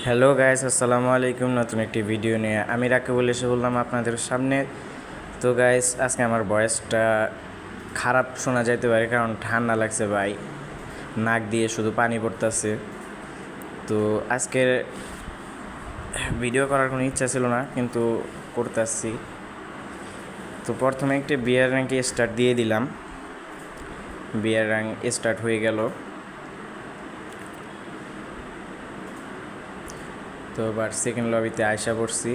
Hello guys, আসসালামু আলাইকুম। নতুন একটি ভিডিও নিয়ে আমি রাকিবুল এসে বললাম আপনাদের সামনে। তো গাইস, আজকে আমার ভয়েসটা খারাপ শোনা যাইতে পারে, কারণ ঠান্ডা লাগছে ভাই, নাক দিয়ে শুধু পানি পড়তেছে। তো আজকের ভিডিও করার কোনো ইচ্ছা ছিল না, কিন্তু করতেছি। তো প্রথমে একটি বিয়ার র্যাঙ্কে স্টার্ট দিয়ে দিলাম। বিয়ার র্যাঙ্ক স্টার্ট হয়ে গেল। তো এবার সেকেন্ড লবিতে আয়সা পড়ছি।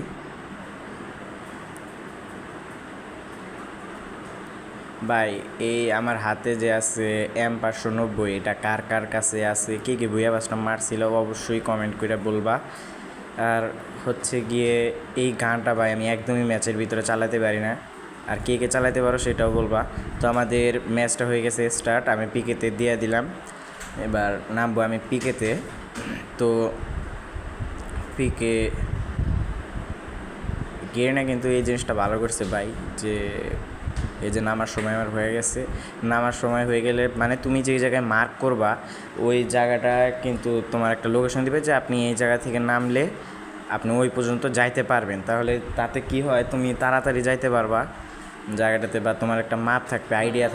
ভাই, এই আমার হাতে যে আছে M590, এটা কার কার কাছে আছে, কে কে ভুইয়া বাসটা মারছিল অবশ্যই কমেন্ট করে বলবা। আর হচ্ছে গিয়ে এই গানটা ভাই আমি একদমই ম্যাচের ভিতরে চালাতে পারি না, আর কে কে চালাতে পারো সেটাও বলবা। তো আমাদের ম্যাচটা হয়ে গেছে স্টার্ট, আমি পিকেতে দিয়ে দিলাম। এবার নামবো আমি পিকেতে। তো পিকে গিয়ে না, কিন্তু এই জিনিসটা ভালো করছে ভাই, যে এই যে নামার সময় আমার হয়ে গেছে। নামার সময় হয়ে গেলে মানে তুমি যেই জায়গায় মার্ক করবা ওই জায়গাটা কিন্তু তোমার একটা লোকেশন দিবে, যে আপনি এই জায়গা থেকে নামলে আপনি ওই পর্যন্ত যাইতে পারবেন। তাহলে তাতে কি হয়, তুমি তাড়াতাড়ি যাইতে পারবা জায়গাটাতে, বা তোমার একটা মাপ থাকবে, আইডিয়া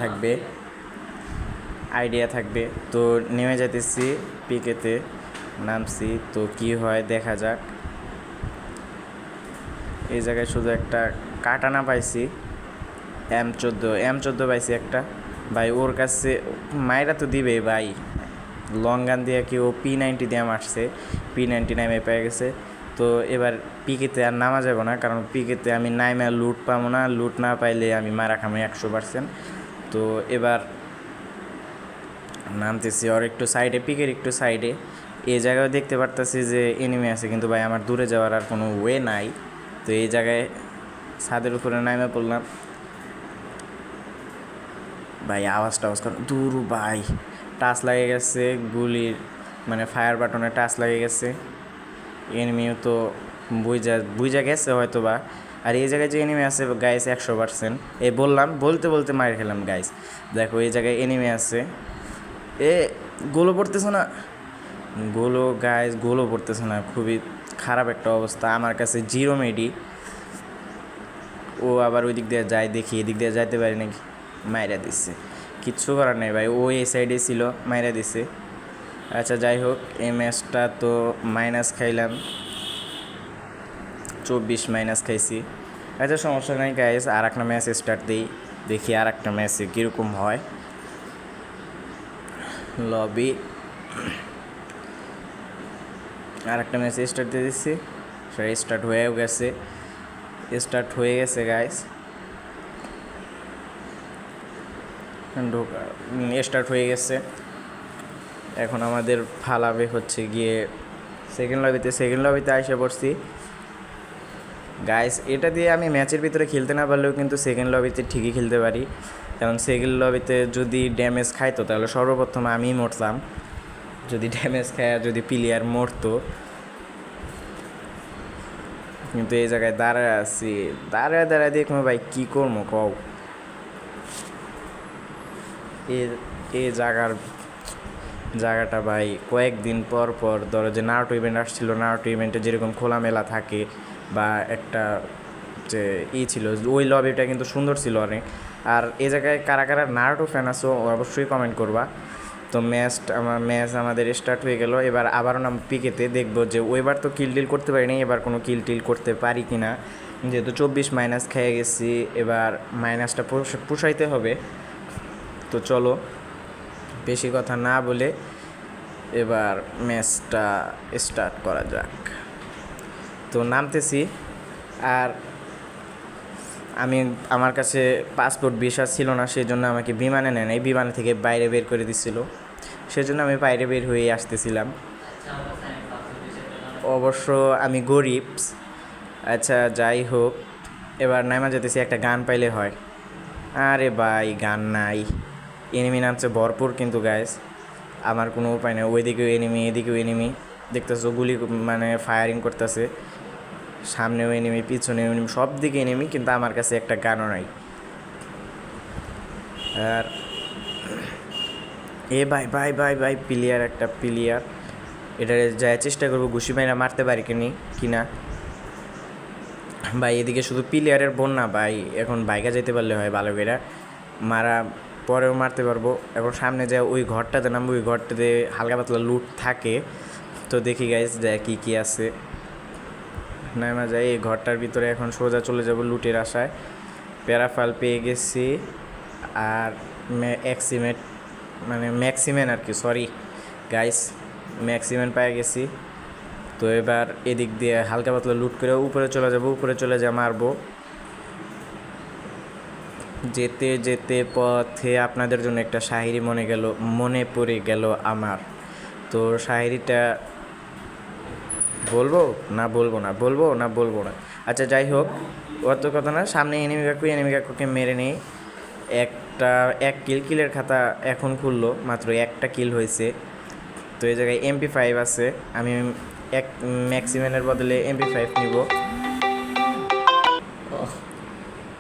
থাকবে। তো নেমে যাইতেছি, পিকেতে নামছি। তো কি হয় দেখা যাক। এই জায়গায় শুধু একটা কাটানা পাইছি, M14 পাইছি একটা। ভাই ওর কাছে মায়েরা তো দিবে ভাই, লং গান দিয়ে কি ও P90 দিয়ে মারছে, P90 নামে পেয়ে গেছে। তো এবার পিকেতে আর নামা যাবো না, কারণ পিকেতে আমি নামে লুট পাবো না, লুট না পাইলে আমি মারা খামো 100%। তো এবার নামতেছি ওর একটু সাইডে, পিকের একটু সাইডে। এই জায়গায় দেখতে পারতেছি যে এনিমি আছে, কিন্তু ভাই আমার দূরে যাওয়ার আর কোনো ওয়ে নাই। তো এই জায়গায় ছাদের উপরে নামে পড়লাম। ভাই আওয়াজ কর দূর ভাই, টাচ লাগে গেছে গুলির, মানে ফায়ার বাটনে টাচ লাগে গেছে। এনিমিও তো বুঝা গেছে হয়তো বা। আর এই জায়গায় যে এনিমি আছে গাইস 100%, এই বললাম বলতে বলতে মার খেলাম গাইস। দেখো এই জায়গায় এনিমি আছে, এ গোলও পড়তেছে না, গোলও পড়তেছে না, খুবই খারাপ একটা অবস্থা। আমার কাছে জিরো মেডি। ও আবার ওই দিক দিয়ে যায়, দেখি এদিক দিয়ে যাইতে পারি নাকি, মাইরা দিচ্ছে। কিচ্ছু করার নেই ভাই, ও এই সাইডে ছিল, মাইরা দিছে। আচ্ছা যাই হোক, এই ম্যাচটা তো মাইনাস খাইলাম, 24 মাইনাস খাইছি। আচ্ছা সমস্যা নাই গাইস, আর একটা ম্যাচ স্টার্ট দিই, দেখি আর একটা ম্যাচে কীরকম হয়। লবি আর একটা ম্যাচে স্টার্ট দিয়ে দিচ্ছি। সেটা স্টার্ট হয়ে গেছে গাইস। স্টার্ট হয়ে গেছে। এখন আমাদের ফালাবে হচ্ছে গিয়ে সেকেন্ড লবিতে এসে পড়ছি গাইস। এটা দিয়ে আমি ম্যাচের ভিতরে খেলতে না পারলেও কিন্তু সেকেন্ড লবিতে ঠিকই খেলতে পারি, কারণ সেকেন্ড লবিতে যদি ড্যামেজ খাইতো তাহলে সর্বপ্রথম আমিই মরতাম, যদি ড্যামেজ খায়, যদি প্লেয়ার মরতো। কিন্তু এই জায়গায় দাঁড়ায় দেখবো ভাই কী করবো কও। এই জায়গাটা ভাই কয়েকদিন পর ধরো যে নারুটো ইভেন্ট আসছিল, নারুটো ইভেন্টে যেরকম খোলামেলা থাকে, বা একটা যে ছিল, ওই লবিটা কিন্তু সুন্দর ছিল অনেক। আর এই জায়গায় কারা কারা নারুটো ফ্যান আছো অবশ্যই কমেন্ট করবা। তো ম্যাচ আমাদের স্টার্ট হয়ে গেল। এবার আবারও নাম পিকেতে, দেখবো যে ওইবার তো কিল করতে পারিনি, এবার কোনো কিল করতে পারি কি না। যেহেতু 24 মাইনাস খেয়ে গেছি, এবার মাইনাসটা পুষাইতে হবে। তো চলো বেশি কথা না বলে এবার ম্যাচটা স্টার্ট করা যাক। তো নামতেছি। আর আমার কাছে পাসপোর্ট ভিসা ছিল না, সেই জন্য আমাকে বিমানে নেয় নাই, বিমান থেকে বাইরে বের করে দিচ্ছিল, সেজন্য আমি বাইরে বের হয়ে আসতেছিলাম। অবশ্য আমি গরিব। আচ্ছা যাই হোক, এবার নামা যেতেছি, একটা গান পাইলে হয়। আরে ভাই গান নাই, এনিমি নামছে ভরপুর, কিন্তু গাইস আমার কোনো উপায় নেই। ওইদিকেও এনিমি, এদিকেও এনিমি, দেখতেছো গুলি মানে ফায়ারিং করতেছে, সামনেও এনিমি, পিছনেও এনিমি, সব দিকে এনিমি, কিন্তু আমার কাছে একটা গানও নাই। আর এ ভাই প্লেয়ার, এটা যায় চেষ্টা করবো ঘুষি মাইরা মারতে পারি কিনা ভাই। এদিকে শুধু প্লেয়ারের বন্যা ভাই, এখন বাইকা যেতে পারলে হয় ভালো করে, মারা পরেও মারতে পারবো। এখন সামনে যায় ওই ঘরটাতে নামবো, ওই ঘরটাতে হালকা পাতলা লুট থাকে, তো দেখি গাইস যায় কী আছে। নামা যায় এই ঘরটার ভিতরে, এখন সোজা চলে যাব লুটের আশায়। প্যারাফাল পেয়ে গেছি আর ম্যাক্সিমেন আর কি, সরি গাইস, ম্যাক্সিমেন পেয়ে গেছি। তো এবার এদিক দিয়ে হালকা পাতলা লুট করে উপরে চলে যাব, উপরে চলে যা মারবো। যেতে যেতে পথে আপনাদের জন্য একটা শায়েরি মনে পড়ে গেল আমার। তো শায়েরিটা বলবো না। আচ্ছা যাই হোক, অত কথা না, সামনে এনিমি কাকুকে মেরে নেই। এক কিলের খাতা এখন খুললো, মাত্র একটা কিল হয়েছে। তো এই জায়গায় MP5 আছে, আমি এক ম্যাক্সিমেনের বদলে MP5 নিব।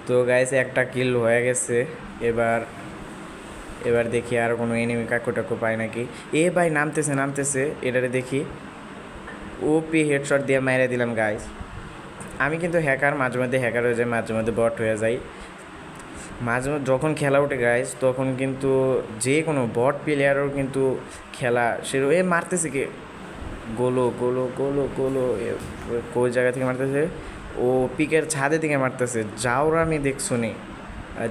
তো গাইস একটা কিল হয়ে গেছে। এবার দেখি আর কোনো এনিমি কাকু টাকু পায় নাকি। ভাই নামতেছে, এটারে দেখি। ওপি হেডশট দিয়ে মেরে দিলাম গাইস। আমি কিন্তু হ্যাকার, মাঝে মধ্যে হ্যাকার হয়ে যায়, মাঝে মধ্যে বট হয়ে যায়। যখন খেলা ওঠে গাইস, তখন কিন্তু যে কোনো বট প্লেয়ারও কিন্তু খেলা মারতেছে কে, গোলো কোই জায়গা থেকে মারতেছে, ও পিকের ছাদে থেকে মারতেছে, যাওরা আমি দেখছো নি।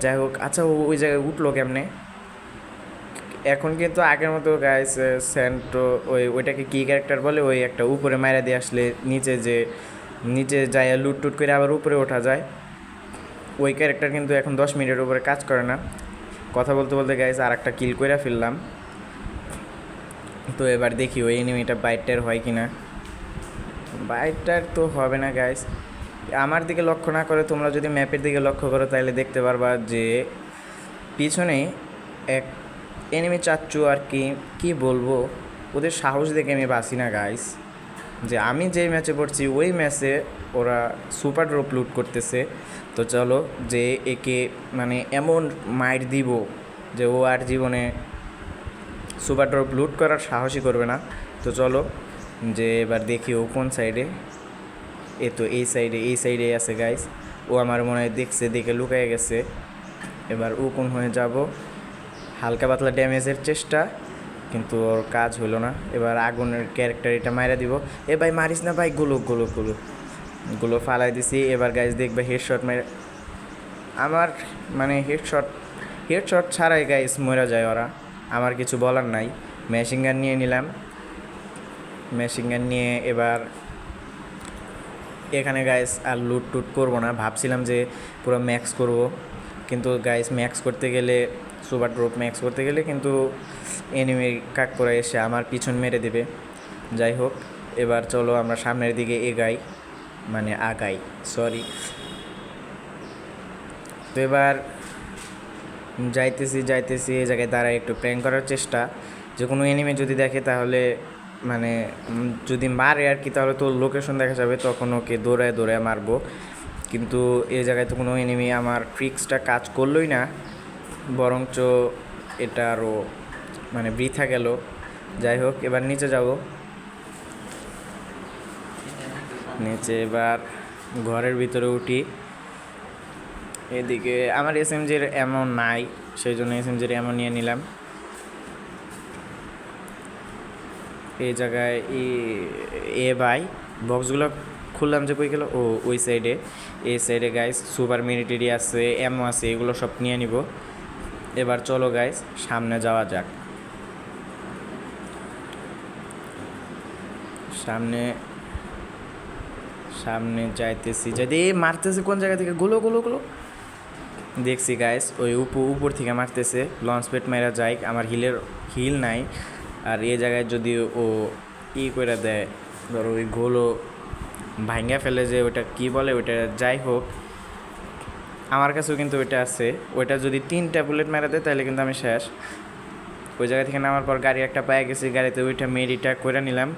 যাই হোক, আচ্ছা ওই জায়গায় উঠলো কেমনে? এখন কিন্তু আগের মতো গাইস সেন্টো ওইটাকে কি ক্যারেক্টার বলে, ওই একটা উপরে মারা দিয়ে আসলে নিচে যায় লুট টুট করে আবার উপরে ওঠা যায়, ওই ক্যারেক্টার কিন্তু এখন 10 মিনিটের উপরে কাজ করে না। কথা বলতে বলতে গাইস আর একটা কিল করে ফেললাম। তো এবার দেখি ওই এনিমিটা বাইটার হয় কি না। বাইটার তো হবে না গাইস, আমার দিকে লক্ষ্য না করে তোমরা যদি ম্যাপের দিকে লক্ষ্য করো তাহলে দেখতে পারবা যে পিছনে এক এনিমি চাচ্চু আর কি বলবো, ওদের সাহস দেখে আমি বাঁচি না গাইস। যে আমি যেই ম্যাচে পড়ছি ওই ম্যাচে ওরা সুপার ড্রপ লুট করতেছে। তো চলো যে একে মানে এমন মাইর দিব যে ও আর জীবনে সুপার ড্রপ লুট করার সাহসই করবে না। তো চলো যে এবার দেখি ও কোন সাইডে। তো এই সাইডে আছে গাইস। ও আমার মনে হয় দেখে লুকায় গেছে। এবার ও কোন হয়ে যাব, হালকা পাতলা ড্যামেজের চেষ্টা, কিন্তু ওর কাজ হলো না। এবার আগুনের ক্যারেক্টার এটা মাইরা দিব। ভাই মারিস না ভাই, গুলো ফালাই দিছি। এবার গাইস দেখবে হেডশট মেরে আমার মানে হেডশট ছাড়াই গাইস মরে যায় ওরা, আমার কিছু বলার নাই। মেশিন গান নিয়ে নিলাম, মেশিন গান নিয়ে এবার এখানে গাইস আর লুট টুট করবো না, ভাবছিলাম যে পুরো ম্যাক্স করব, কিন্তু গাইস ম্যাক্স করতে গেলে সুপার ড্রপ ম্যাক্স করতে গেলে কিন্তু এনিমি কাক করে এসে আমার পিছন মেরে দেবে। যাই হোক, এবার চলো আমরা সামনের দিকে আগাই সরি। তো এবার যাইতেছি এই জায়গায় দাঁড়ায় একটু প্র্যাঙ্ক করার চেষ্টা, যে কোনো এনিমি যদি দেখে তাহলে মানে যদি মারে আর কি, তাহলে তো লোকেশন দেখা যাবে, তখন ওকে দৌড়ায় মারবো। কিন্তু এই জায়গায় তো কোনো এনিমি আমার ট্রিক্সটা কাজ করলোই না, বরঞ্চ এটা আরও মানে বৃথা গেল। যাই হোক, এবার নিচে যাব, নিচে এবার ঘরের ভিতরে উঠি। এদিকে আমার SMGর এমন নাই, সেই জন্য SMGর এমন নিয়ে নিলাম। এই জায়গায় ভাই বক্সগুলো খুললাম যে কই গেল, ওই সাইডে, এই সাইডে গাইস সুপার মিলিটারি আছে, এমও আছে, এগুলো সব নিয়ে নিব। এবার চলো গাইস সামনে যাওয়া যাক। সামনে যাইতেছি, যদি মারতেছে কোন জায়গা থেকে, গুলো দেখছি গাইস, ওই উপর থেকে মারতেছে, লঞ্চ প্যাড মারা যায়, আমার হিল নাই। আর এই জায়গায় যদি ও করে দেয়, ধরো ওই গোলো ভাঙ্গা ফেলে, যে ওটা কি বলে ওইটা, যাই হোক আমার কাছেও কিন্তু ওইটা আছে, ওইটা যদি 3টা বুলেট মেরা দেয় তাহলে কিন্তু আমি শেষ। ওই জায়গা থেকে নামার পর গাড়ি একটা পায়ে গেছি, গাড়িতে ওইটা মেডিটা করে নিলাম।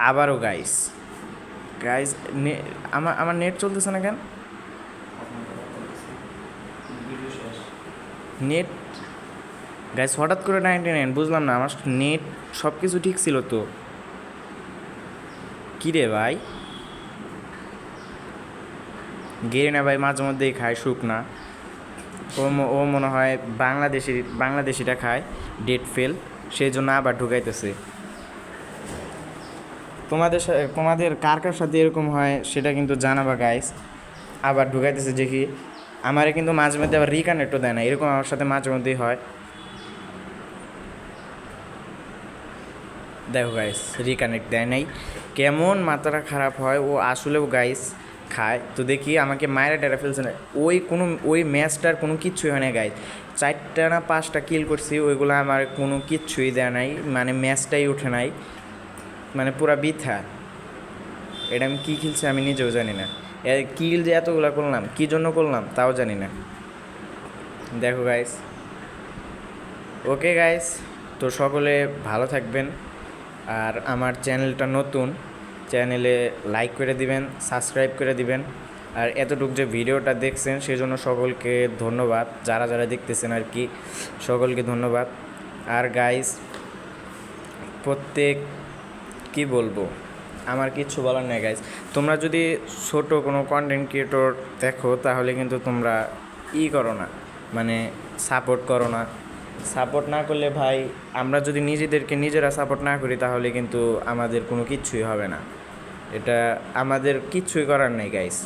আবারও গাইস আমার নেট চলতেছে না কেন, নেট গাইস হঠাৎ করে 99, বুঝলাম না, আমার নেট সব কিছু ঠিক ছিল তো। কিরে ভাই, গেরিনা ভাই মাঝে মধ্যেই খায় শুকনা। ও মনে হয় বাংলাদেশিটা খায় ডেট ফেল, সেই জন্য আবার ঢুকাইতেছে। তোমাদের কার কার সাথে এরকম হয় সেটা কিন্তু জানাবা গাইস। আবার ঢুকাইতেছে যে কি, আমারে কিন্তু মাঝে মধ্যে আবার রিকানেক্টও দেয় না, এরকম আমার সাথে মাঝে মধ্যেই হয়। দেখো গাইস, রিকানেক্ট দেয় নাই, কেমন মাথাটা খারাপ হয়। ও আসলেও গাইস খায় তো দেখি, আমাকে মায়েরা টেরা ফেলছে না। ওই ম্যাচটার কোনো কিচ্ছুই হয় না গাইস, 4টা না 5টা কিল করছি, ওইগুলো আমার কোনো কিচ্ছুই দেয় নাই, মানে ম্যাচটাই ওঠে নাই, মানে পুরা বৃথা। এটা আমি কী খেলছি আমি নিজেও জানি না। কিল যে এতগুলো করলাম, কী জন্য করলাম তাও জানি না। দেখো গাইস, ওকে গাইস, তো সকলে ভালো থাকবেন। আর আমার চ্যানেলটা নতুন, চ্যানেলে লাইক করে দিবেন, সাবস্ক্রাইব করে দিবেন। আর এতটুকু যে ভিডিওটা দেখছেন সেজন্য সকলকে ধন্যবাদ, যারা যারা দেখতেছেন আর কি, সকলকে ধন্যবাদ। আর গাইস, প্রত্যেক কি বলবো, আমার কিচ্ছু বলার নেই গাইস। তোমরা যদি ছোট কোনো কন্টেন্ট ক্রিয়েটর দেখো তাহলে কিন্তু তোমরা করো না, মানে সাপোর্ট করো না। সাপোর্ট না করলে ভাই, আমরা যদি নিজেদেরকে নিজেরা সাপোর্ট না করি তাহলে কিন্তু আমাদের কোনো কিচ্ছুই হবে না। এটা আমাদের কিচ্ছুই করার নেই গাইস।